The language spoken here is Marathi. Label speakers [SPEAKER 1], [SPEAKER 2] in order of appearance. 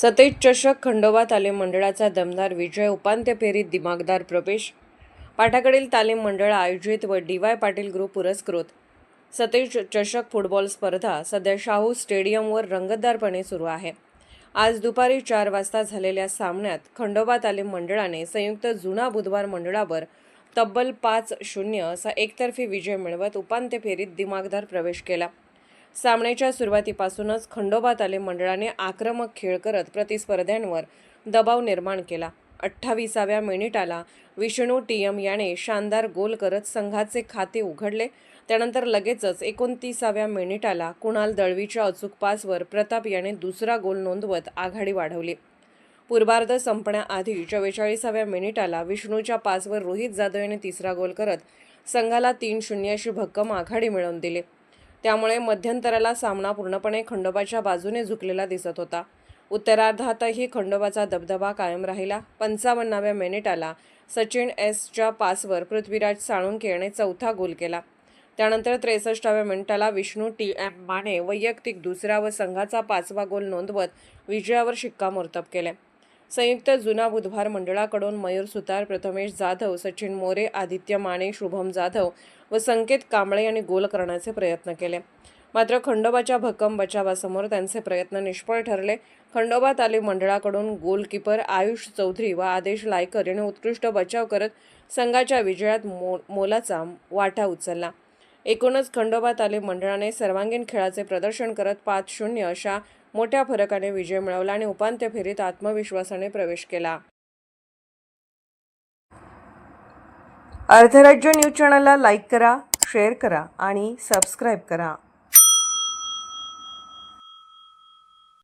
[SPEAKER 1] सतेज चषक खंडोबा तालीम मंडळाचा दमदार विजय, उपांत्य फेरीत दिमागदार प्रवेश. पाठाकडील तालीम मंडळ आयोजित व डी.वाय. पाटील ग्रुप पुरस्कृत सतेज चषक फुटबॉल स्पर्धा सध्या शाहू स्टेडियमवर रंगतदारपणे सुरू आहे. आज दुपारी 4 वाजता झालेल्या सामन्यात खंडोबा तालीम मंडळाने संयुक्त जुना बुधवार मंडळावर तब्बल 5-0 असा एकतर्फी विजय मिळवत उपांत्य फेरीत दिमागदार प्रवेश केला. सामन्याच्या सुरुवातीपासूनच खंडोबा तालीम मंडळाने आक्रमक खेळ करत प्रतिस्पर्ध्यांवर दबाव निर्माण केला. 28व्या मिनिटाला विष्णू टी.एम. याने शानदार गोल करत संघाचे खाते उघडले. त्यानंतर लगेचच 29व्या मिनिटाला कुणाल दळवीच्या अचूक पासवर प्रताप याने दुसरा गोल नोंदवत आघाडी वाढवली. पूर्वार्ध संपण्याआधी 44व्या मिनिटाला विष्णूच्या पासवर रोहित जाधव याने तिसरा गोल करत संघाला 3-0 अशी भक्कम आघाडी मिळवून दिली. त्यामुळे मध्यंतराला सामना पूर्णपणे खंडोबाच्या बाजूने झुकलेला दिसत होता. उत्तरार्धातही खंडोबाचा दबदबा कायम राहिला. 55व्या मिनिटाला सचिन एसच्या पासवर पृथ्वीराज साळुंखे याने चौथा गोल केला. त्यानंतर 63व्या मिनिटाला विष्णू टी.एम. माने वैयक्तिक दुसरा व संघाचा 5वा गोल नोंदवत विजयावर शिक्कामोर्तब केले. संयुक्त जुना बुधवार मंडळाकडून मयूर सुतार, प्रथमेश जाधव, सचिन मोरे, आदित्य माने, शुभम जाधव व संकेत कांबळे यांनी गोल करण्याचे प्रयत्न केले. मात्र खंडोबाच्या भक्कम बचावासमोर त्यांचे प्रयत्न निष्फळ ठरले. खंडोबा तालीम मंडळाकडून गोलकीपर आयुष चौधरी व आदेश लायकर यांनी उत्कृष्ट बचाव करत संघाच्या विजयात मोलाचा वाटा उचलला. एकूणच खंडोबा तालीम मंडळाने सर्वांगीण खेळाचे प्रदर्शन करत 5-0 अशा मोठ्या फरकाने विजय मिळवला आणि उपांत्य फेरीत आत्मविश्वासाने प्रवेश केला. अर्धराज्य न्यूज चॅनलला लाईक करा, शेअर करा आणि सबस्क्राईब करा.